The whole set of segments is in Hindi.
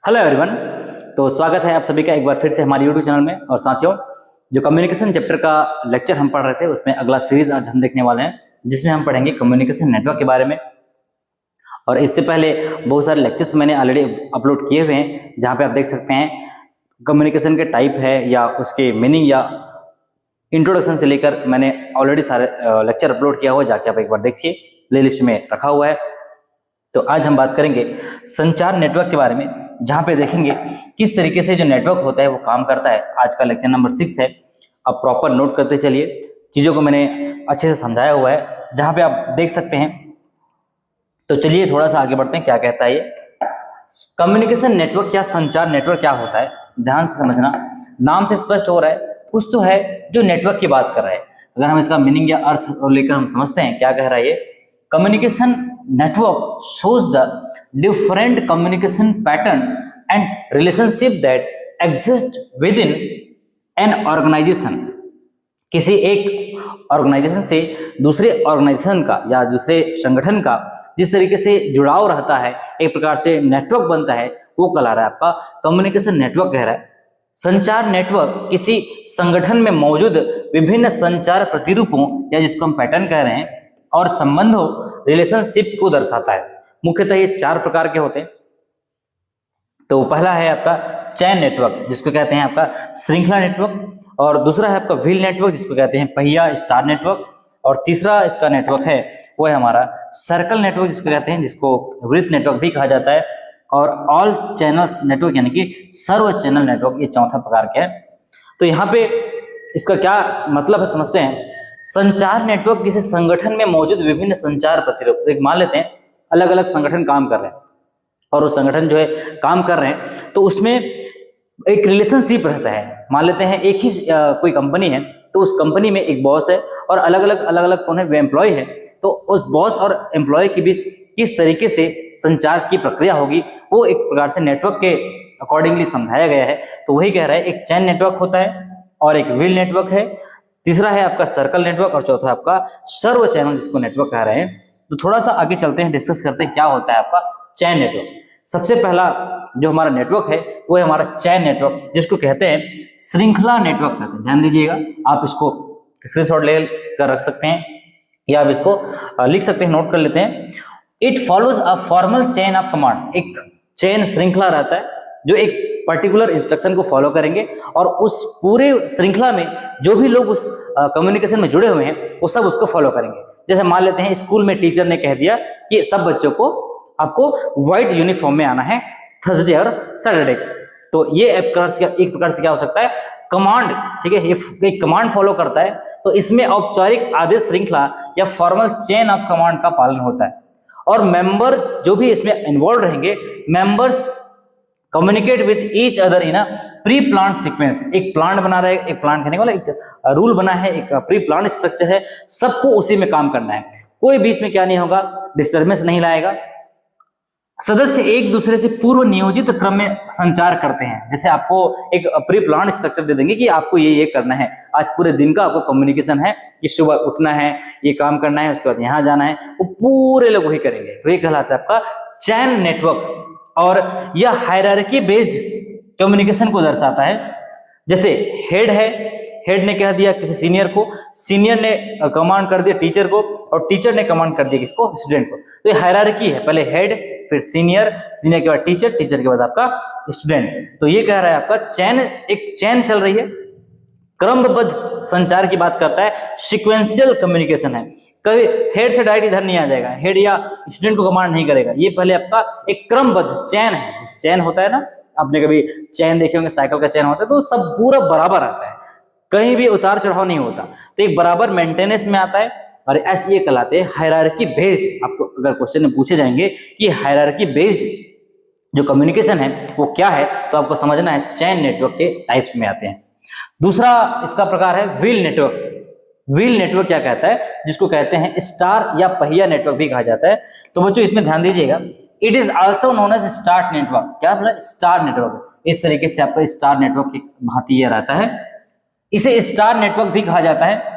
Hello everyone. तो स्वागत है आप सभी का एक बार फिर से हमारे यूट्यूब चैनल में। और साथियों, जो कम्युनिकेशन चैप्टर का लेक्चर हम पढ़ रहे थे उसमें अगला सीरीज आज हम देखने वाले हैं, जिसमें हम पढ़ेंगे कम्युनिकेशन नेटवर्क के बारे में। और इससे पहले बहुत सारे लेक्चर्स मैंने ऑलरेडी अपलोड किए हुए हैं, जहाँ पे आप देख सकते हैं कम्युनिकेशन के टाइप है या उसके मीनिंग या इंट्रोडक्शन से लेकर मैंने ऑलरेडी सारे लेक्चर अपलोड किया हुआ, जाके आप एक बार देखिए, प्ले लिस्ट में रखा हुआ है। तो आज हम बात करेंगे संचार नेटवर्क के बारे में, जहां पे देखेंगे किस तरीके से जो नेटवर्क होता है वो काम करता है। आज का लेक्चर नंबर 6 है। अब प्रॉपर नोट करते चलिए, चीज़ों को मैंने अच्छे से समझाया हुआ है, जहां पे आप देख सकते हैं। तो चलिए थोड़ा सा आगे बढ़ते हैं, क्या कहता है ये कम्युनिकेशन नेटवर्क या संचार नेटवर्क क्या होता है। ध्यान से समझना, नाम से स्पष्ट हो रहा है कुछ तो है जो नेटवर्क की बात कर रहा है। अगर हम इसका मीनिंग या अर्थ लेकर हम समझते हैं क्या कह रहा है ये, communication network shows the different communication pattern and relationship that exist within an organization। किसी एक ऑर्गेनाइजेशन से दूसरे ऑर्गेनाइजेशन का या दूसरे संगठन का जिस तरीके से जुड़ाव रहता है, एक प्रकार से नेटवर्क बनता है, वो कहला रहा है आपका कम्युनिकेशन नेटवर्क कह रहा है। संचार नेटवर्क किसी संगठन में मौजूद विभिन्न संचार प्रतिरूपों या जिसको हम पैटर्न कह रहे हैं और संबंधों रिलेशनशिप को दर्शाता है। मुख्यतः ये 4 प्रकार के होते हैं। तो पहला है आपका चैन नेटवर्क, जिसको कहते हैं आपका श्रृंखला नेटवर्क, और दूसरा है आपका व्हील नेटवर्क, जिसको कहते हैं पहिया स्टार नेटवर्क, और तीसरा इसका नेटवर्क है वो है हमारा सर्कल नेटवर्क, जिसको कहते हैं, जिसको वृत्त नेटवर्क भी कहा जाता है, और ऑल चैनल्स नेटवर्क यानी कि सर्व चैनल नेटवर्क, ये चौथा प्रकार का है। तो यहाँ पे इसका क्या मतलब है समझते हैं। संचार नेटवर्क किसी संगठन में मौजूद विभिन्न संचार प्रतिरूप, एक मान लेते हैं अलग अलग संगठन काम कर रहे हैं और वो संगठन जो है काम कर रहे हैं, तो उसमें एक रिलेशनशिप रहता है। मान लेते हैं एक ही कोई कंपनी है, तो उस कंपनी में एक बॉस है और अलग अलग कौन है, एम्प्लॉय है। तो उस बॉस और एम्प्लॉय के बीच किस तरीके से संचार की प्रक्रिया होगी, वो एक प्रकार से नेटवर्क के अकॉर्डिंगली समझाया गया है। तो वही कह रहा है, एक चैन नेटवर्क होता है और एक व्हील नेटवर्क है, तीसरा है आपका सर्कल नेटवर्क, और चौथा आपका सर्व चैनल, जिसको नेटवर्क कह रहे हैं। तो थोड़ा सा आगे चलते हैं, डिस्कस करते हैं क्या होता है आपका चैन नेटवर्क। सबसे पहला जो हमारा नेटवर्क है वो है हमारा चैन नेटवर्क, जिसको कहते हैं श्रृंखला नेटवर्क कहते हैं। ध्यान दीजिएगा, आप इसको स्क्रीनशॉट ले कर रख सकते हैं या आप इसको लिख सकते हैं, नोट कर लेते हैं। It follows a formal chain of command, एक चेन श्रृंखला रहता है जो एक पर्टिकुलर इंस्ट्रक्शन को फॉलो करेंगे, और उस पूरे श्रृंखला में जो भी लोग उस कम्युनिकेशन में जुड़े हुए हैं वो सब उसको फॉलो करेंगे। जैसे मान लेते हैं स्कूल में टीचर ने कह दिया कि सब बच्चों को आपको व्हाइट यूनिफॉर्म में आना है थर्सडे और सैटरडे, तो ये एक प्रकार से क्या हो सकता है, कमांड। ठीक है, ये एक कमांड फॉलो करता है। तो इसमें औपचारिक आदेश श्रृंखला या फॉर्मल चेन ऑफ कमांड का पालन होता है, और मेंबर जो भी इसमें इन्वॉल्व रहेंगे, members communicate with each other in a pre plan sequence. एक प्लान बना रहे, एक प्लान करने वाला एक रूल बना है, एक प्री प्लान स्ट्रक्चर है, सबको उसी में काम करना है। कोई बीच में क्या नहीं होगा, डिस्टर्बेंस नहीं लाएगा। सदस्य एक दूसरे से पूर्व नियोजित क्रम में संचार करते हैं। जैसे आपको एक प्री प्लान स्ट्रक्चर दे देंगे कि आपको ये करना है, आज पूरे दिन का आपको कम्युनिकेशन है कि सुबह उठना है, ये काम करना है, उसके बाद यहाँ जाना है, वो पूरे लोग वही करेंगे। तो ये कहलाता है आपका चैन नेटवर्क, और यह हायरार्की बेस्ड कम्युनिकेशन को दर्शाता है। जैसे हेड है, हेड ने कह दिया किसी सीनियर को, सीनियर ने कमांड कर दिया टीचर को, और टीचर ने कमांड कर दिया किसको, स्टूडेंट को। तो ये हायरार्की है, पहले हेड, फिर सीनियर, सीनियर के बाद टीचर, टीचर के बाद आपका स्टूडेंट। तो ये कह रहा है आपका चैन, एक चैन चल रही है, क्रमबद्ध संचार की बात करता है, सीक्वेंशियल कम्युनिकेशन है। कभी हेड से डायरेक्ट इधर नहीं आ जाएगा, हेड या स्टूडेंट को कमांड नहीं करेगा, ये पहले आपका एक क्रमबद्ध चैन है। चैन होता है ना, आपने कभी चैन देखे होंगे, साइकिल का चैन होता है, तो सब पूरा बराबर आता है, कहीं भी उतार चढ़ाव नहीं होता, तो एक बराबर मेंटेनेंस में आता है। और ऐसे ये कहलाते हैं हायरार्की बेस्ड। आपको अगर क्वेश्चन में पूछे जाएंगे कि हायरार्की बेस्ड जो कम्युनिकेशन है वो क्या है, तो आपको समझना है चैन नेटवर्क के टाइप्स में आते हैं। दूसरा इसका प्रकार है व्हील नेटवर्क। व्हील नेटवर्क क्या कहता है, जिसको कहते हैं स्टार या पहिया नेटवर्क भी कहा जाता है। तो बच्चों इसमें ध्यान दीजिएगा, it is also known as star network. क्या बोला, स्टार नेटवर्क। इस तरीके से आपका स्टार नेटवर्क की भांति ये रहता है, इसे स्टार नेटवर्क भी कहा जाता है।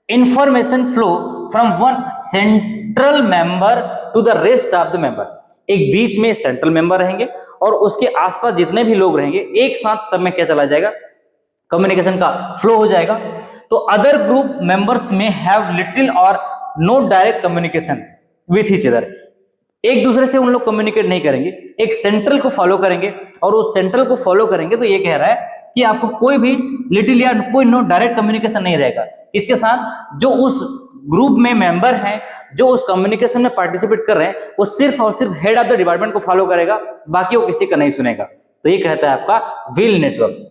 Information flow from one central member to the rest of the member. एक बीच में सेंट्रल मेंबर रहेंगे और उसके आसपास जितने भी लोग रहेंगे एक साथ सब में क्या चला जाएगा, कम्युनिकेशन का फ्लो हो जाएगा। तो अदर ग्रुप मेंबर्स में have little or no direct communication with each other, एक दूसरे से उन लोग कम्युनिकेट नहीं करेंगे, एक सेंट्रल को फॉलो करेंगे। और उस सेंट्रल को फॉलो करेंगे तो ये कह रहा है कि आपको कोई भी लिटिल या कोई नो डायरेक्ट कम्युनिकेशन नहीं रहेगा इसके साथ। जो उस ग्रुप में मेंबर हैं, जो उस कम्युनिकेशन में पार्टिसिपेट कर रहे हैं, वो सिर्फ और सिर्फ हेड ऑफ द डिपार्टमेंट को फॉलो करेगा, बाकी वो किसी का नहीं सुनेगा। तो ये कहता है आपका wheel network.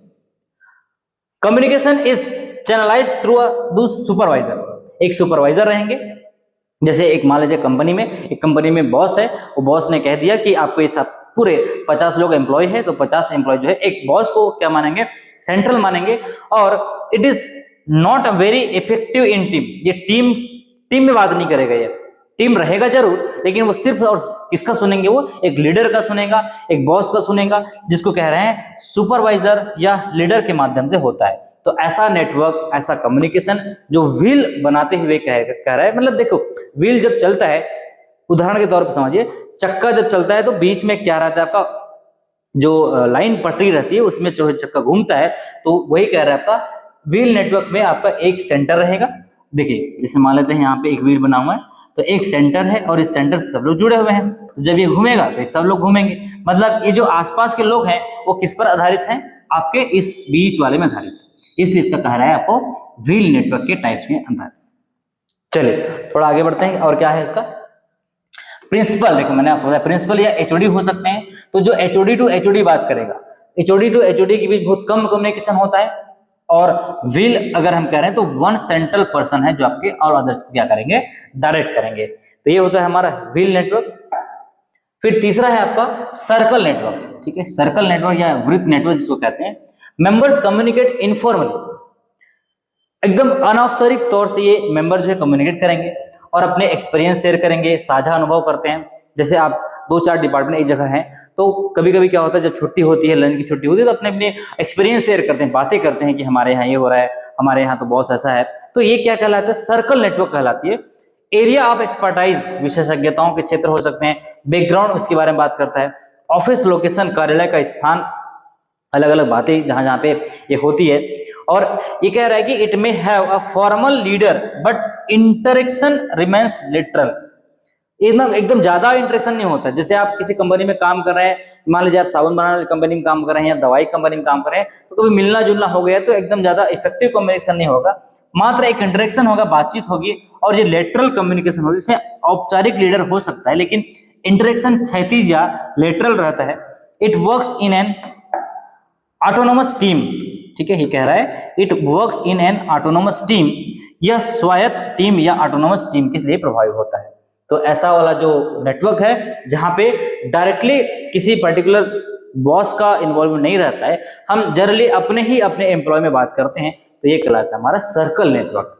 Communication is channelize through a supervisor, एक सुपरवाइजर रहेंगे। जैसे एक मान लीजिए कंपनी में, एक कंपनी में बॉस है, वो बॉस ने कह दिया कि आपको इस पूरे 50 लोग एम्प्लॉय है, तो 50 एम्प्लॉय जो है एक बॉस को क्या मानेंगे, सेंट्रल मानेंगे। और it is not a very effective in team, ये टीम में बात नहीं करेगा, ये टीम रहेगा जरूर, लेकिन वो सिर्फ और किसका सुनेंगे, वो एक लीडर का सुनेगा, एक बॉस का सुनेगा, जिसको कह रहे हैं सुपरवाइजर या लीडर के माध्यम से होता है। तो ऐसा नेटवर्क, ऐसा कम्युनिकेशन जो व्हील बनाते हुए कह रहा है, मतलब देखो व्हील जब चलता है, उदाहरण के तौर पर समझिए, चक्का जब चलता है तो बीच में क्या रहता है आपका, जो लाइन पटरी रहती है उसमें जो चक्का घूमता है, तो वही कह रहा है आपका व्हील नेटवर्क में आपका एक सेंटर रहेगा। देखिए जैसे मान लेते हैं यहाँ पे एक व्हील बना हुआ है, तो एक सेंटर है और इस सेंटर से सब लोग जुड़े हुए हैं, तो जब ये घूमेगा तो ये सब लोग घूमेंगे। मतलब ये जो आसपास के लोग हैं वो किस पर आधारित हैं, आपके इस बीच वाले में आधारित है, इसलिए इसका कह रहा है आपको व्हील नेटवर्क के टाइप्स में आधारित। चलिए थोड़ा आगे बढ़ते हैं, और क्या है इसका प्रिंसिपल। देखो मैंने आपको बताया प्रिंसिपल या एचओडी हो सकते हैं, तो जो एचओडी टू एचओडी बात करेगा, एचओडी टू एचओडी के बीच बहुत कम कम्युनिकेशन होता है। और व्हील अगर हम कह रहे हैं तो वन सेंट्रल पर्सन है जो आपके और अदर्स को क्या करेंगे, डायरेक्ट करेंगे। तो ये होता है हमारा व्हील नेटवर्क। फिर तीसरा है आपका सर्कल नेटवर्क, ठीक है, सर्कल नेटवर्क या वृत्त नेटवर्क जिसको कहते हैं। मेंबर्स कम्युनिकेट इनफॉर्मली, एकदम अनौपचारिक तौर से ये मेंबर जो है कम्युनिकेट करेंगे और अपने एक्सपीरियंस शेयर करेंगे, साझा अनुभव करते हैं। जैसे आप 2-4 डिपार्टमेंट एक जगह हैं, तो कभी कभी क्या होता है जब छुट्टी होती है, लंच की छुट्टी होती है, तो अपने अपने एक्सपीरियंस शेयर करते हैं, बातें करते हैं कि हमारे यहाँ ये हो रहा है, हमारे यहाँ तो बॉस ऐसा है। तो ये क्या कहलाता है, सर्कल नेटवर्क कहलाती है। एरिया ऑफ एक्सपर्टाइज, विशेषज्ञताओं के क्षेत्र हो सकते हैं। बैकग्राउंड उसके बारे में बात करता है। ऑफिस लोकेशन, कार्यालय का स्थान, अलग अलग बातें जहां जहां पे ये होती है। और ये कह रहा है कि it may have a formal leader but interaction remains literal, एकदम ज्यादा इंटरेक्शन नहीं होता। जैसे आप किसी कंपनी में काम कर रहे हैं, मान लीजिए आप साबुन बनाने वाली कंपनी में काम कर रहे हैं या दवाई कंपनी में काम कर रहे हैं, तो कभी मिलना जुलना हो गया तो एकदम ज्यादा इफेक्टिव कम्युनिकेशन नहीं होगा, मात्र एक इंटरेक्शन होगा, बातचीत होगी। और ये लेटरल कम्युनिकेशन होगा, इसमें औपचारिक लीडर हो सकता है लेकिन इंटरेक्शन क्षैतिज या लेटरल रहता है। It works in an autonomous team, ठीक है, ये कह रहा है it works in an autonomous team, यह स्वायत्त टीम या ऑटोनोमस टीम के लिए प्रभावी होता है। तो ऐसा वाला जो नेटवर्क है जहां पे डायरेक्टली किसी पर्टिकुलर बॉस का इन्वॉल्वमेंट नहीं रहता है, हम जनरली अपने ही अपने एम्प्लॉय में बात करते हैं, तो ये कहलाता है हमारा सर्कल नेटवर्क।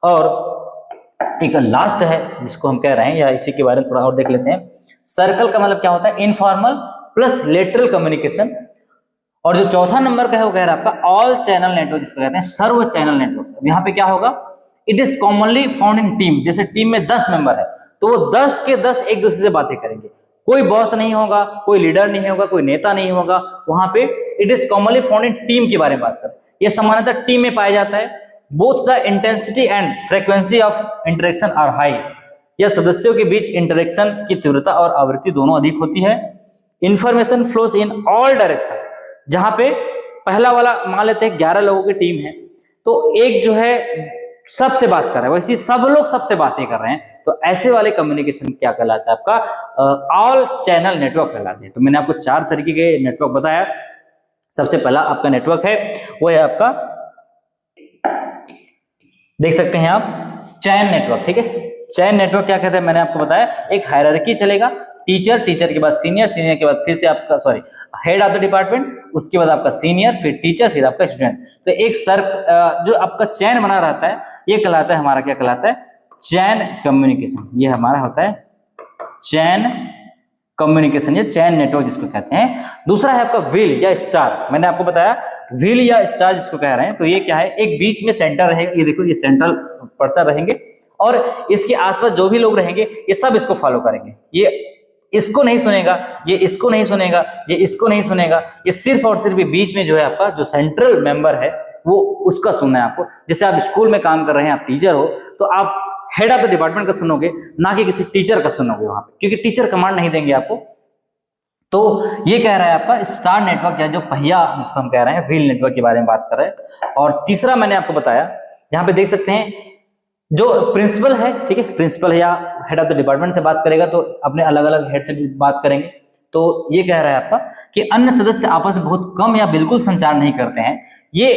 और एक लास्ट है जिसको हम कह रहे हैं, या इसी के बारे में थोड़ा और देख लेते हैं। सर्कल का मतलब क्या होता है, इनफॉर्मल प्लस लेटरल कम्युनिकेशन। और जो चौथा नंबर का है वो कह रहा है आपका ऑल चैनल नेटवर्क, जिसको कहते हैं सर्व चैनल नेटवर्क। यहाँ पे क्या होगा, it is commonly found in team. जैसे टीम में 10 मेंबर है तो वो 10 के 10 एक दूसरे से बातें करेंगे, कोई बॉस नहीं होगा, कोई लीडर नहीं होगा, कोई नेता नहीं होगा वहां पे। It is commonly found in team के बारे में बात करें, यह सामान्यतः टीम में पाया जाता है। Both the intensity and frequency of interaction are high, यह सदस्यों के बीच इंटरेक्शन की तीव्रता और आवृत्ति दोनों अधिक होती है। Information flows in all direction, जहां पे पहला वाला मान लेते हैं 11 लोगों की टीम है, तो एक जो है सबसे बात कर रहा है, वैसे सब लोग सबसे बातें कर रहे हैं, तो ऐसे वाले कम्युनिकेशन क्या कहलाता है आपका ऑल चैनल नेटवर्क कहलाते हैं। तो मैंने आपको 4 तरीके के नेटवर्क बताया। सबसे पहला आपका नेटवर्क है वो है आपका, देख सकते हैं आप, चैन नेटवर्क, ठीक है। चैन नेटवर्क क्या कहते हैं, मैंने आपको बताया, एक हायरार्की चलेगा, टीचर के बाद सीनियर के बाद फिर से आपका हेड ऑफ द डिपार्टमेंट, उसके बाद आपका सीनियर, फिर टीचर, फिर आपका स्टूडेंट। तो एक जो आपका चैन बना रहता है, ये कहलाता है हमारा, क्या कहलाता है, चैन कम्युनिकेशन। ये हमारा होता है चैन कम्युनिकेशन, ये चैन नेटवर्क जिसको कहते हैं। दूसरा है आपका व्हील या स्टार। मैंने आपको बताया व्हील या स्टार जिसको कह रहे हैं, तो ये क्या है, एक बीच में सेंटर रहेगा, ये देखो ये सेंट्रल पर्सन रहेंगे और इसके आसपास जो भी लोग रहेंगे ये सब इसको फॉलो करेंगे। ये इसको नहीं सुनेगा, ये इसको नहीं सुनेगा, ये इसको नहीं सुनेगा, ये सिर्फ और सिर्फ बीच में जो है आपका जो सेंट्रल मेंबर है वो उसका सुनना है आपको। जैसे आप स्कूल में काम कर रहे हैं, आप टीचर हो, तो आप हेड ऑफ द डिपार्टमेंट का सुनोगे, ना कि किसी टीचर का सुनोगे वहां पे, क्योंकि टीचर कमांड नहीं देंगे आपको। तो ये कह रहा है आपका स्टार नेटवर्क, या जो पहिया जिसको हम कह रहे हैं व्हील नेटवर्क के बारे में बात कर रहे हैं। और तीसरा मैंने आपको बताया, यहाँ पे देख सकते हैं जो प्रिंसिपल है, ठीक है, प्रिंसिपल या हेड ऑफ द डिपार्टमेंट से बात करेगा तो अपने अलग अलग हेड से भी बात करेंगे। तो ये कह रहा है आपका कि अन्य सदस्य आपस में बहुत कम या बिल्कुल संचार नहीं करते हैं, ये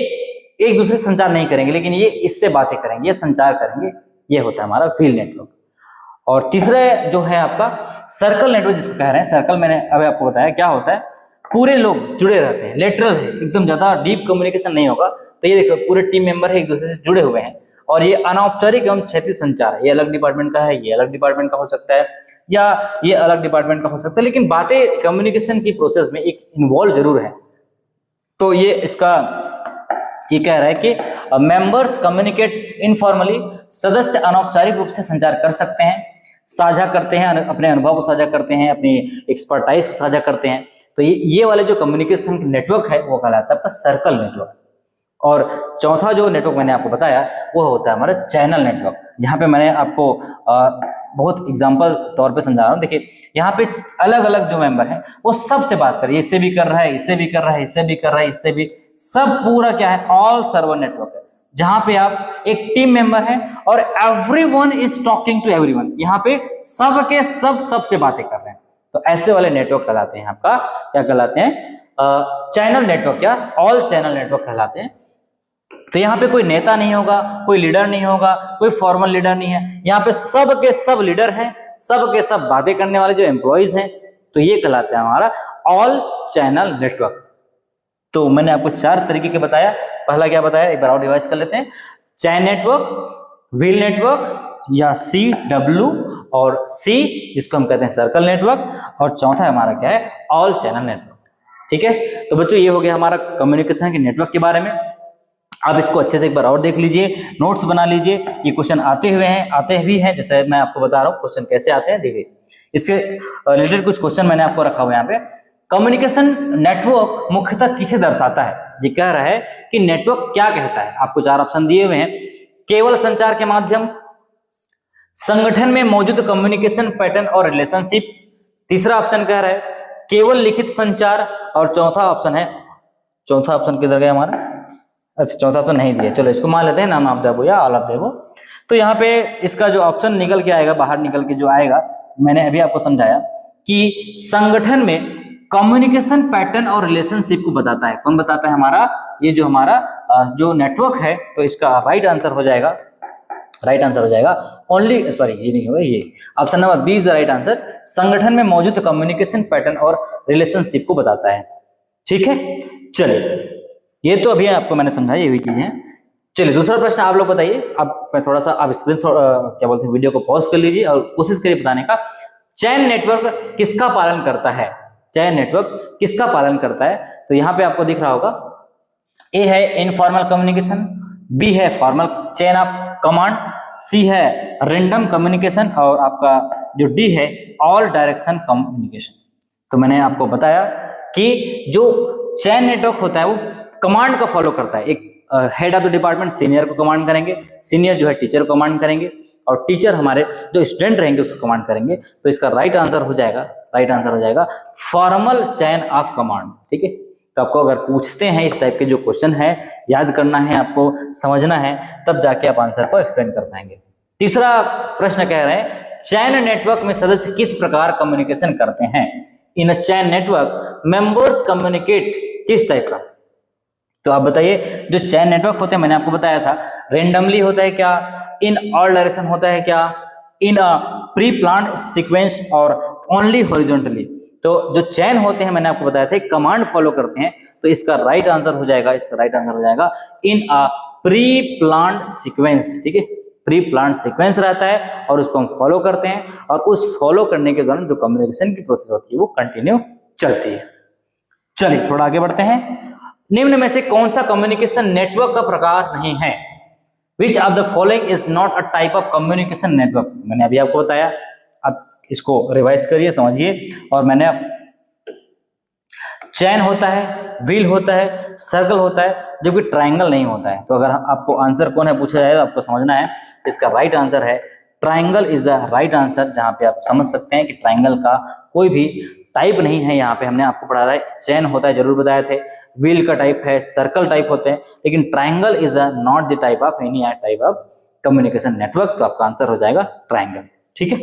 एक दूसरे से संचार नहीं करेंगे, लेकिन ये इससे बातें करेंगे, ये संचार करेंगे, ये होता है हमारा व्हील नेटवर्क। और तीसरा जो है आपका सर्कल नेटवर्क जिसको कह रहे हैं। सर्कल मैंने अभी आपको बताया क्या होता है, पूरे लोग जुड़े रहते हैं, लेटरल है, एकदम ज्यादा डीप कम्युनिकेशन नहीं होगा। तो ये देखो पूरे टीम मेंबर है, एक दूसरे से जुड़े हुए हैं। और ये अनौपचारिक एवं क्षैतिज संचार है, ये अलग डिपार्टमेंट का है, ये अलग डिपार्टमेंट का हो सकता है, या ये अलग डिपार्टमेंट का हो सकता है, लेकिन बातें कम्युनिकेशन की प्रोसेस में एक इन्वॉल्व जरूर है। तो ये इसका ये कह रहा है कि मेंबर्स कम्युनिकेट इनफॉर्मली, सदस्य अनौपचारिक रूप से संचार कर सकते हैं, साझा करते हैं, अपने अनुभव को साझा करते हैं, अपनी एक्सपर्टाइज को साझा करते हैं। तो ये वाले जो कम्युनिकेशन नेटवर्क है वो कहलाता है आपका सर्कल नेटवर्क। और चौथा जो नेटवर्क मैंने आपको बताया वो होता है हमारा चैनल नेटवर्क। यहाँ पे मैंने आपको बहुत एग्जांपल तौर पे समझा रहा हूँ। देखिए यहाँ पे अलग अलग जो मेंबर हैं वो सबसे बात कर रही है, इससे भी कर रहा है, इससे भी कर रहा है, इससे भी कर रहा है, इससे भी, सब पूरा क्या है, ऑल सर्वर नेटवर्क है, जहां पे आप एक टीम मेंबर है और everyone is talking to everyone, यहाँ पे सब के सब सबसे बातें कर रहे हैं। तो ऐसे वाले नेटवर्क कहलाते हैं आपका, क्या कहलाते हैं, चैनल नेटवर्क या ऑल चैनल नेटवर्क कहलाते हैं। तो यहाँ पे कोई नेता नहीं होगा, कोई लीडर नहीं होगा, कोई फॉर्मल लीडर नहीं है, यहाँ पे सब के सब लीडर हैं, सब के सब बातें करने वाले जो एम्प्लॉइज हैं। तो ये कहलाता है हमारा ऑल चैनल नेटवर्क। तो मैंने आपको 4 तरीके के बताया। पहला क्या बताया, एक बार और रिवाइज कर लेते हैं, चैन नेटवर्क, व्हील नेटवर्क या CW, और C जिसको हम कहते हैं सर्कल नेटवर्क, और चौथा हमारा क्या है, ऑल चैनल नेटवर्क। ठीक है, तो बच्चों ये हो गया हमारा कम्युनिकेशन के नेटवर्क के बारे में। आप इसको अच्छे से एक बार और देख लीजिए, नोट्स बना लीजिए, ये क्वेश्चन आते भी हैं, जैसे मैं आपको बता रहा हूँ क्वेश्चन कैसे आते हैं। देखिए इसके रिलेटेड कुछ क्वेश्चन मैंने आपको रखा हुआ है यहाँ पे। कम्युनिकेशन नेटवर्क मुख्यतः किसे दर्शाता है, ये कह रहा है कि नेटवर्क क्या कहता है। आपको 4 ऑप्शन दिए हुए हैं, केवल संचार के माध्यम, संगठन में मौजूद कम्युनिकेशन पैटर्न और रिलेशनशिप, तीसरा ऑप्शन कह रहा है केवल लिखित संचार, और चौथा ऑप्शन किधर गया हमारा, अच्छा चौथा ऑप्शन नहीं दिया, चलो इसको मान लेते हैं, नाम ऑफ देवो या ऑल ऑफ देवो। तो यहाँ पे इसका जो ऑप्शन निकल के आएगा, बाहर निकल के जो आएगा, मैंने अभी आपको समझाया कि संगठन में कम्युनिकेशन पैटर्न और रिलेशनशिप को बताता है। कौन बताता है, हमारा ये जो हमारा जो नेटवर्क है। तो इसका राइट आंसर हो जाएगा ओनली, सॉरी ये नहीं होगा, ये option number B is the right answer. संगठन में मौजूद कम्युनिकेशन पैटर्न और रिलेशनशिप को बताता है। ठीक है, चलिए ये तो अभी आपको मैंने समझाया, ये भी चीजें हैं। चलिए दूसरा प्रश्न आप लोग बताइए। आप थोड़ा सा आप स्क्रीन क्या बोलते हैं, वीडियो को पॉज कर लीजिए और कोशिश करिए बताने का। चैन नेटवर्क किसका पालन करता है, चैन नेटवर्क किसका पालन करता है। तो यहाँ पे आपको दिख रहा होगा, ए है इनफॉर्मल कम्युनिकेशन, बी है फॉर्मल चेन ऑफ कमांड, सी है रैंडम कम्युनिकेशन, और आपका जो डी है ऑल डायरेक्शन कम्युनिकेशन। तो मैंने आपको बताया कि जो चैन नेटवर्क होता है वो कमांड का फॉलो करता है। एक head of the department senior को कमांड करेंगे, सीनियर जो है टीचर को कमांड करेंगे, और टीचर हमारे जो स्टूडेंट रहेंगे उसको कमांड करेंगे। तो इसका राइट आंसर हो जाएगा फॉर्मल चैन ऑफ कमांड। ठीक है, तो आपको अगर पूछते हैं इस टाइप के जो क्वेश्चन है, याद करना है, आपको समझना है, तब जाके आप आंसर को एक्सप्लेन कर पाएंगे। तीसरा प्रश्न कह रहे हैं चैन नेटवर्क में सदस्य किस प्रकार कम्युनिकेशन करते हैं। इन अ चैन नेटवर्क मेंबर्स कम्युनिकेट किस टाइप का। तो आप बताइए, जो चैन नेटवर्क होते हैं मैंने आपको बताया था, रेंडमली होता है क्या, इन ऑल डायरेक्शन होता है क्या, इन अ प्री प्लान्ड सीक्वेंस, और ओनली हॉरिजॉन्टली। तो जो चैन होते हैं मैंने आपको बताया था कमांड फॉलो करते हैं। तो इसका राइट आंसर हो जाएगा इन अ प्री प्लान्ड सीक्वेंस। ठीक है, प्री प्लान्ड सीक्वेंस रहता है और उसको हम फॉलो करते हैं, और उस फॉलो करने के दौरान जो कम्युनिकेशन की प्रोसेस होती है वो कंटिन्यू चलती है। चलिए थोड़ा आगे बढ़ते हैं। निम्न में से कौन सा कम्युनिकेशन नेटवर्क का प्रकार नहीं है। Which of the following is not a type of communication network. मैंने अभी आपको बताया आप इसको रिवाइज करिए, समझिए। और मैंने चैन होता है, व्हील होता है, सर्कल होता है, जो कि ट्राइंगल नहीं होता है। तो अगर आपको आंसर कौन है पूछा जाए तो आपको समझना है इसका राइट आंसर है triangle is the right answer. जहां पे आप समझ सकते हैं कि ट्राइंगल का कोई भी टाइप नहीं है। यहाँ पे हमने आपको पढ़ा है चैन होता है, जरूर बताए थे, व्हील का टाइप है, सर्कल टाइप होते हैं, लेकिन triangle is not the type of any type of communication network. तो आपका आंसर हो जाएगा ट्राइंगल। ठीक है,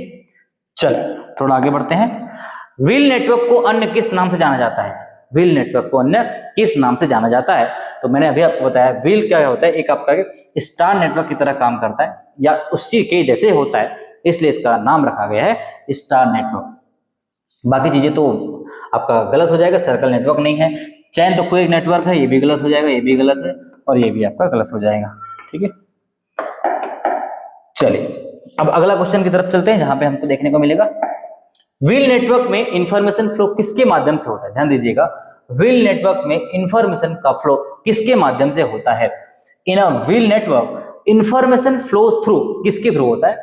चल थोड़ा आगे बढ़ते हैं। व्हील नेटवर्क को अन्य किस नाम से जाना जाता है? व्हील नेटवर्क को अन्य किस नाम से जाना जाता है? तो मैंने अभी आपको बताया व्हील क्या होता है, एक आपका स्टार नेटवर्क की तरह काम करता है या उसी के जैसे होता है, इसलिए इसका नाम रखा गया है स्टार नेटवर्क। बाकी चीजें तो आपका गलत हो जाएगा, सर्कल नेटवर्क नहीं है, चैन तो कोई एक नेटवर्क है, ये भी गलत हो जाएगा, ये भी गलत है और ये भी आपका गलत हो जाएगा। ठीक है, चलिए अब अगला क्वेश्चन की तरफ चलते हैं, जहां पे हमको देखने को मिलेगा व्हील नेटवर्क में इंफॉर्मेशन फ्लो किसके माध्यम से होता है? ध्यान दीजिएगा, व्हील नेटवर्क में इंफॉर्मेशन का फ्लो किसके माध्यम से होता है? In a wheel network information flow through किसके थ्रू होता है?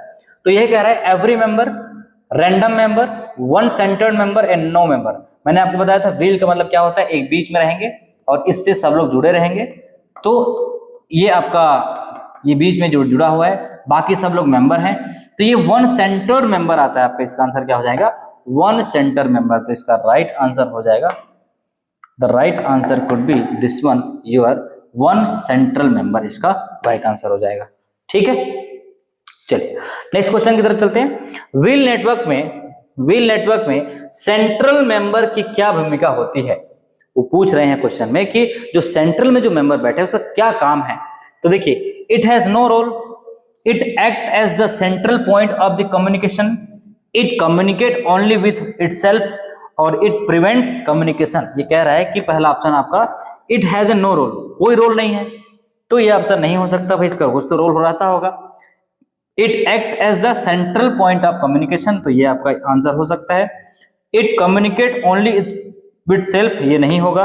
तो यह कह रहा है every member, random member, one centered member and no member. मैंने आपको बताया था व्हील का मतलब क्या होता है, एक बीच में रहेंगे और इससे सब लोग जुड़े रहेंगे। तो ये आपका ये बीच में जो जुड़ा हुआ है, बाकी सब लोग मेंबर हैं। तो ये वन सेंटर्ड मेंबर आता है आपका, इसका आंसर क्या हो जाएगा? One centre member. तो इसका राइट आंसर हो जाएगा, the right answer could be this one, your one central member, इसका राइट आंसर हो जाएगा। ठीक है, चलिए नेक्स्ट क्वेश्चन की तरफ चलते हैं। व्हील नेटवर्क में सेंट्रल मेंबर की क्या भूमिका होती है? वो पूछ रहे हैं क्वेश्चन में कि जो सेंट्रल में जो मेंबर बैठे हैं उसका क्या काम है। तो देखिए, it has no role, it act as the central point of the communication, it communicate only with itself or it prevents communication. ये कह रहा है कि पहला ऑप्शन आपका it has a no role, कोई रोल नहीं है, तो ये ऑप्शन नहीं हो सकता भाई, इसका कुछ तो रोल हो रहता होगा। It act as the central point of communication, तो ये आपका आंसर हो सकता है। It communicate only with self, ये नहीं होगा।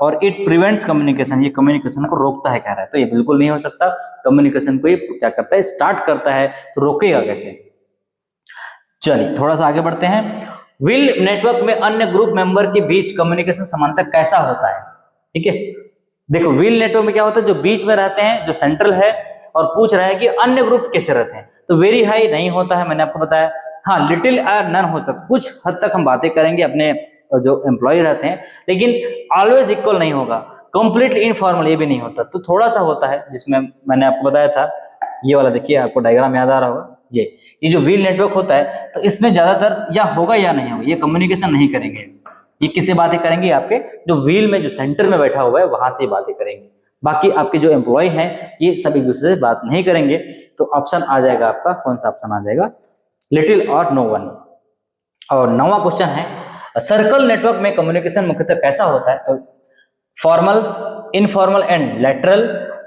और इट प्रिवेंट्स कम्युनिकेशन, ये कम्युनिकेशन को रोकता है कह रहा है, तो ये बिल्कुल नहीं हो सकता। कम्युनिकेशन को ये क्या करता है? स्टार्ट करता है, तो रोकेगा कैसे? चलिए थोड़ा सा आगे बढ़ते हैं। व्हील नेटवर्क में अन्य ग्रुप मेंबर के बीच कम्युनिकेशन समानता कैसा होता है? ठीक है, देखो व्हील नेटवर्क में क्या होता है, जो बीच में रहते हैं, जो सेंट्रल है, और पूछ रहा है कि अन्य ग्रुप कैसे रहते हैं। तो वेरी हाई नहीं होता है, मैंने आपको बताया। हाँ, लिटिल और नन हो सकता, कुछ हद तक हम बातें करेंगे अपने जो एम्प्लॉय रहते हैं, लेकिन ऑलवेज इक्वल नहीं होगा। कंप्लीटली इनफॉर्मल ये भी नहीं होता, तो थोड़ा सा होता है, जिसमें मैंने आपको बताया था ये वाला, देखिए आपको डायग्राम याद आ रहा होगा, ये जो व्हील नेटवर्क होता है, तो इसमें ज्यादातर या होगा या नहीं होगा, ये कम्युनिकेशन नहीं करेंगे। ये किससे बातें करेंगे? आपके जो व्हील में जो सेंटर में बैठा हुआ है वहां से बातें करेंगे। बाकी आपके जो एम्प्लॉय हैं ये सब एक दूसरे से बात नहीं करेंगे। तो ऑप्शन आ जाएगा आपका, कौन सा ऑप्शन आ जाएगा? Little or no one. और 9वां क्वेश्चन है, सर्कल नेटवर्क में कम्युनिकेशन मुख्यतः कैसा होता है? तो formal, informal and lateral,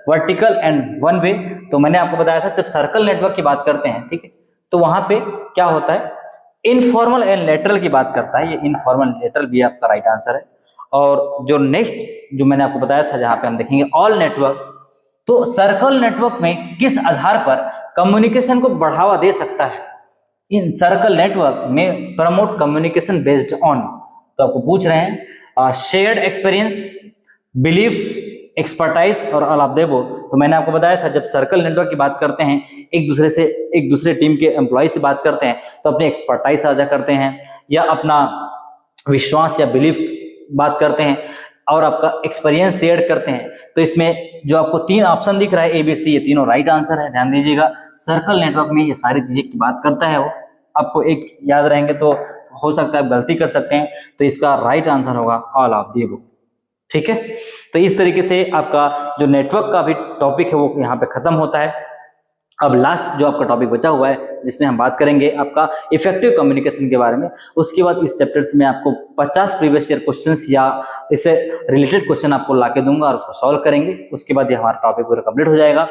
vertical and one way. तो मैंने आपको बताया था जब सर्कल नेटवर्क की बात करते हैं, ठीक है, तो वहां पे क्या होता है? इनफॉर्मल एंड लेटरल की बात करता है। ये इनफॉर्मल लेटरल भी आपका राइट आंसर है। और जो नेक्स्ट जो मैंने आपको बताया था, जहां पे हम देखेंगे ऑल नेटवर्क, तो सर्कल नेटवर्क में किस आधार पर कम्युनिकेशन को बढ़ावा दे सकता है? इन सर्कल नेटवर्क में प्रमोट कम्युनिकेशन बेस्ड ऑन, तो आपको पूछ रहे हैं शेयर्ड एक्सपीरियंस, बिलीफ्स, एक्सपर्टाइज और ऑल ऑफ द अबव। तो मैंने आपको बताया था जब सर्कल नेटवर्क की बात करते हैं, एक दूसरे टीम के एम्प्लॉय से बात करते हैं, तो अपनी एक्सपर्टाइज साझा करते हैं या अपना विश्वास या बिलीफ बात करते हैं और आपका एक्सपीरियंस शेयर करते हैं। तो इसमें जो आपको 3 ऑप्शन दिख रहा है ABC, ये तीनों राइट आंसर है। ध्यान दीजिएगा, सर्कल नेटवर्क में ये सारी चीजें की बात करता है। वो आपको एक याद रहेंगे तो हो सकता है आप गलती कर सकते हैं, तो इसका राइट आंसर होगा ऑल ऑफ द अबव। ठीक है, तो इस तरीके से आपका जो नेटवर्क का भी टॉपिक है वो यहाँ पे खत्म होता है। अब लास्ट जो आपका टॉपिक बचा हुआ है, जिसमें हम बात करेंगे आपका इफेक्टिव कम्युनिकेशन के बारे में। उसके बाद इस चैप्टर से मैं आपको 50 प्रीवियस ईयर क्वेश्चंस या इससे रिलेटेड क्वेश्चन आपको लाके दूंगा और उसको सॉल्व करेंगे। उसके बाद ये हमारा टॉपिक पूरा कंप्लीट हो जाएगा।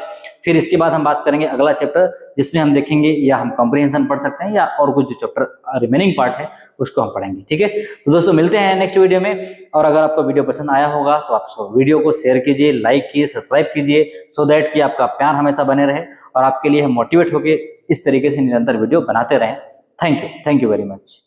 फिर इसके बाद हम बात करेंगे अगला चैप्टर, जिसमें हम देखेंगे या हम कॉम्प्रिहेंशन पढ़ सकते हैं या और कुछ जो चैप्टर रिमेनिंग पार्ट है उसको हम पढ़ेंगे। ठीक है, तो दोस्तों मिलते हैं नेक्स्ट वीडियो में। और अगर आपको वीडियो पसंद आया होगा तो आप वीडियो को शेयर कीजिए, लाइक कीजिए, सब्सक्राइब कीजिए, सो दैट कि आपका प्यार हमेशा बने रहे और आपके लिए हम मोटिवेट होकर इस तरीके से निरंतर वीडियो बनाते रहें। Thank you very much.